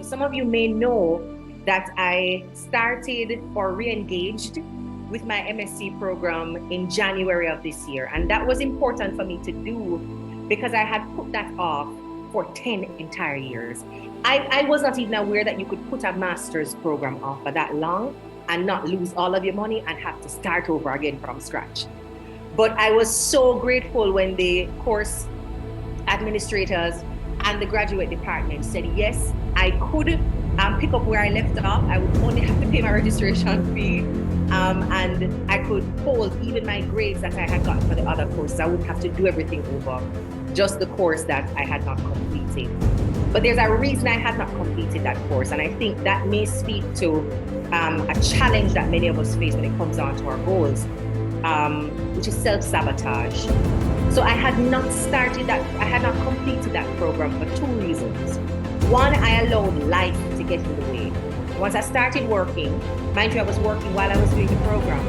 some of you may know that I started or re-engaged with my MSc program in January of this year. And that was important for me to do because I had put that off for 10 entire years. I was not even aware that you could put a master's program off for that long and not lose all of your money and have to start over again from scratch. But I was so grateful when the course administrators and the graduate department said, yes, I could pick up where I left off. I would only have to pay my registration fee. And I could hold even my grades that I had gotten for the other courses. I wouldn't have to do everything over, just the course that I had not completed. But there's a reason I had not completed that course. And I think that may speak to a challenge that many of us face when it comes down to our goals, which is self-sabotage. So I had not completed that program for two reasons. One, I allowed life to get in the way. Once I started working, mind you, I was working while I was doing the program.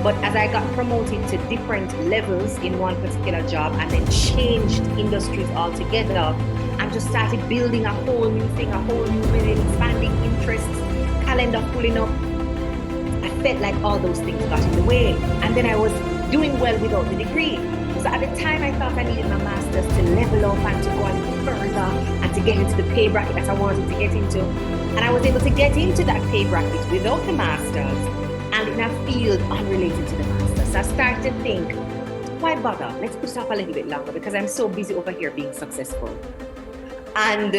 But as I got promoted to different levels in one particular job and then changed industries altogether, and just started building a whole new thing, a whole new rhythm, expanding interests, calendar pulling up, I felt like all those things got in the way. And then I was doing well without the degree. So at the time, I thought I needed my master's to level up and to go a little further and to get into the pay bracket that I wanted to get into. And I was able to get into that pay bracket without the master's and in a field unrelated to the master's. So I started to think, why bother? Let's put it off a little bit longer because I'm so busy over here being successful. And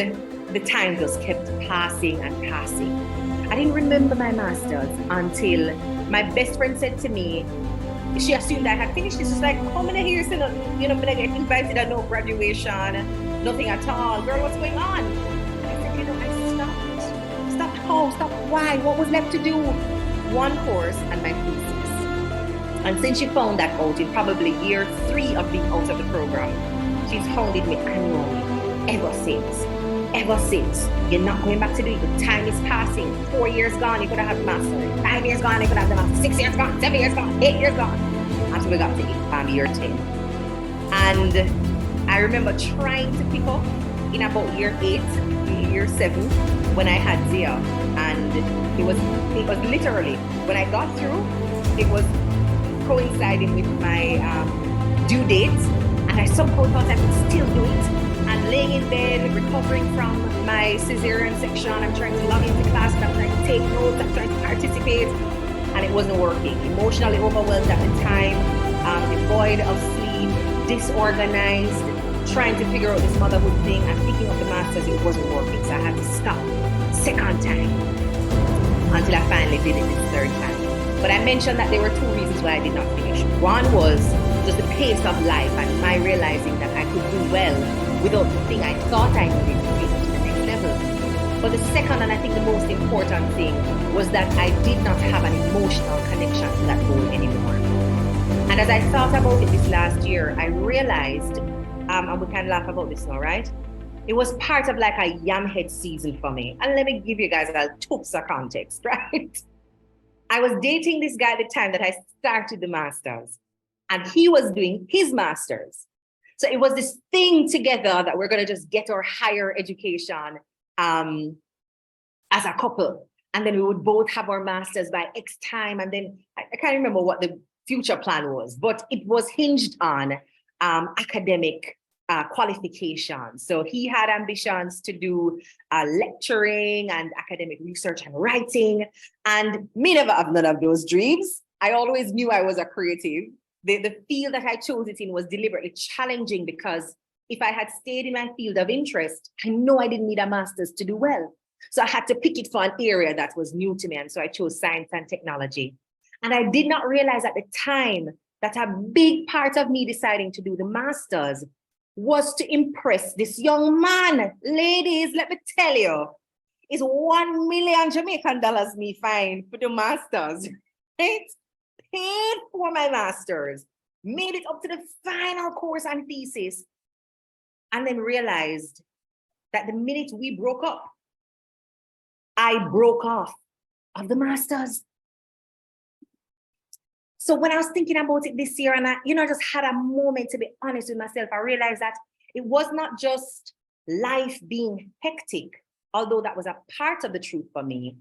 the time just kept passing and passing. I didn't remember my master's until my best friend said to me, she assumed I had finished. She's like, how many years in when I get invited to no graduation, nothing at all. Girl, what's going on? I said, I stopped. Stopped how? Stopped why? What was left to do? One course and my thesis. And since she found that out in probably year 3 of being out of the program, she's hounded me annually ever since. Ever since. You're not going back to do it. The time is passing. 4 years gone, you could have had the master. 5 years gone, you could have the master. 6 years gone, 7 years gone, 8 years gone. Until we got to year 10. And I remember trying to pick up in about year 8, year 7, when I had Zia. And it was literally, when I got through, it was coinciding with my due date. And I somehow thought I could still do it. And laying in bed, recovering from my cesarean section, I'm trying to log into class, I'm trying to take notes, I'm trying to participate, and it wasn't working. Emotionally overwhelmed at the time, devoid of sleep, disorganized, trying to figure out this motherhood thing and picking up the masters, it wasn't working. So I had to stop second time until I finally did it this third time. But I mentioned that there were 2 reasons why I did not finish. One was just the pace of life and my realizing that I could do well without the thing I thought I needed to take it to the next level. But the second, and I think the most important thing, was that I did not have an emotional connection to that goal anymore. And as I thought about it this last year, I realized, and we can laugh about this now, right? It was part of like a yamhead season for me. And let me give you guys a tips of context, right? I was dating this guy at the time that I started the master's, and he was doing his master's. So it was this thing together that we're going to just get our higher education as a couple. And then we would both have our masters by X time. And then I can't remember what the future plan was, but it was hinged on academic qualifications. So he had ambitions to do lecturing and academic research and writing. And me never have none of those dreams. I always knew I was a creative. The field that I chose it in was deliberately challenging because if I had stayed in my field of interest, I know I didn't need a master's to do well. So I had to pick it for an area that was new to me. And so I chose science and technology. And I did not realize at the time that a big part of me deciding to do the master's was to impress this young man. Ladies, let me tell you, it's 1 million Jamaican dollars me fine for the master's, right? Paid for my master's, made it up to the final course and thesis, and then realized that the minute we broke up, I broke off of the master's. So when I was thinking about it this year and I, just had a moment to be honest with myself, I realized that it was not just life being hectic, although that was a part of the truth for me,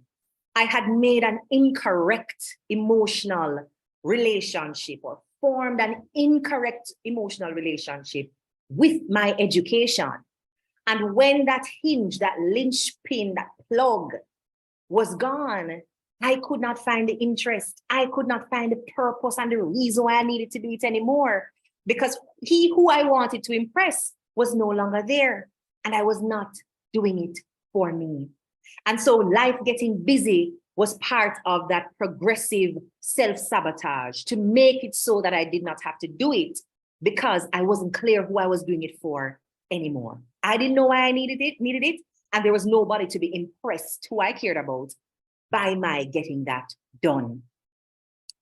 I had made an incorrect emotional relationship or formed an incorrect emotional relationship with my education. And when that hinge, that linchpin, that plug was gone, I could not find the interest. I could not find the purpose and the reason why I needed to do it anymore, because he who I wanted to impress was no longer there, and I was not doing it for me. And so life getting busy was part of that progressive self-sabotage to make it so that I did not have to do it because I wasn't clear who I was doing it for anymore. I didn't know why I needed it, and there was nobody to be impressed who I cared about by my getting that done.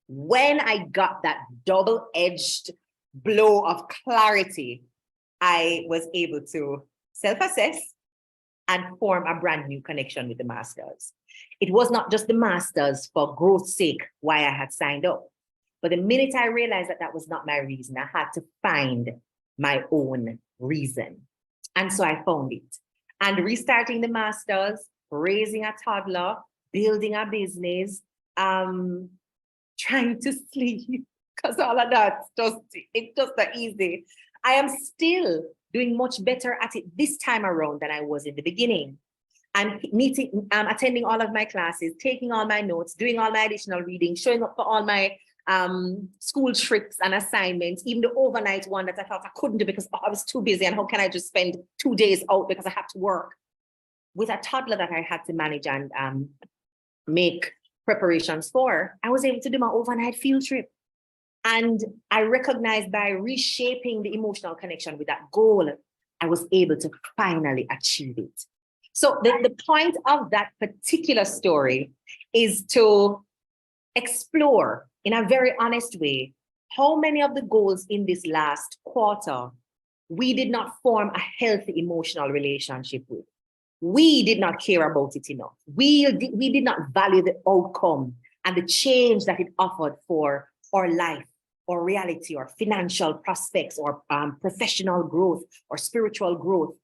When I got that double-edged blow of clarity, I was able to self-assess and form a brand new connection with the masters. It was not just the masters for growth's sake why I had signed up. But the minute I realized that that was not my reason, I had to find my own reason. And so I found it. And restarting the masters, raising a toddler, building a business, trying to sleep, because all of that, it's just not easy. I am still doing much better at it this time around than I was in the beginning. I'm attending all of my classes, taking all my notes, doing all my additional reading, showing up for all my school trips and assignments, even the overnight one that I thought I couldn't do because I was too busy, and how can I just spend 2 days out because I have to work. With a toddler that I had to manage and make preparations for, I was able to do my overnight field trip. And I recognized by reshaping the emotional connection with that goal, I was able to finally achieve it. So the point of that particular story is to explore in a very honest way how many of the goals in this last quarter we did not form a healthy emotional relationship with. We did not care about it enough. We did not value the outcome and the change that it offered for our life, or reality, or financial prospects, or professional growth, or spiritual growth.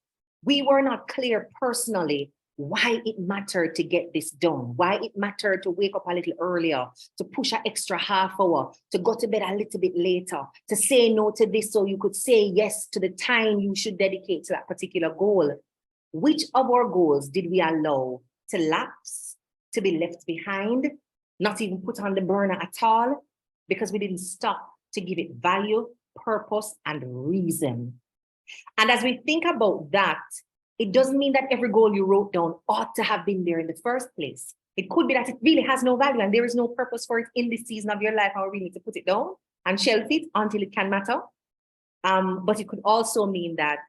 We were not clear personally why it mattered to get this done, why it mattered to wake up a little earlier, to push an extra half hour, to go to bed a little bit later, to say no to this so you could say yes to the time you should dedicate to that particular goal. Which of our goals did we allow to lapse, to be left behind, not even put on the burner at all, because we didn't stop to give it value, purpose, and reason? And as we think about that, it doesn't mean that every goal you wrote down ought to have been there in the first place. It could be that it really has no value and there is no purpose for it in this season of your life, and we need to put it down and shelf it until it can matter. But it could also mean that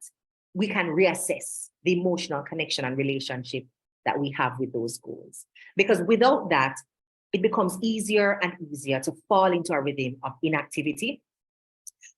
we can reassess the emotional connection and relationship that we have with those goals. Because without that, it becomes easier and easier to fall into a rhythm of inactivity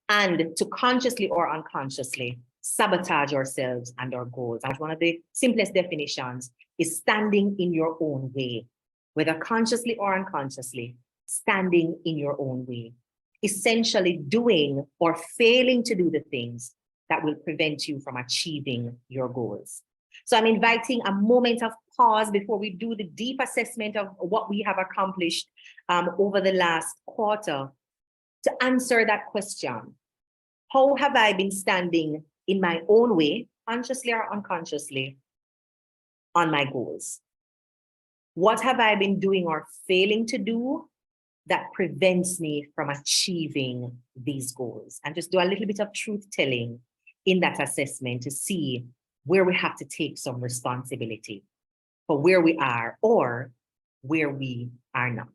and to consciously or unconsciously sabotage ourselves and our goals. And one of the simplest definitions is standing in your own way, whether consciously or unconsciously, standing in your own way, essentially doing or failing to do the things that will prevent you from achieving your goals. So I'm inviting a moment of pause before we do the deep assessment of what we have accomplished over the last quarter to answer that question. How have I been standing in my own way, consciously or unconsciously, on my goals? What have I been doing or failing to do that prevents me from achieving these goals? And just do a little bit of truth telling in that assessment to see where we have to take some responsibility for where we are or where we are not.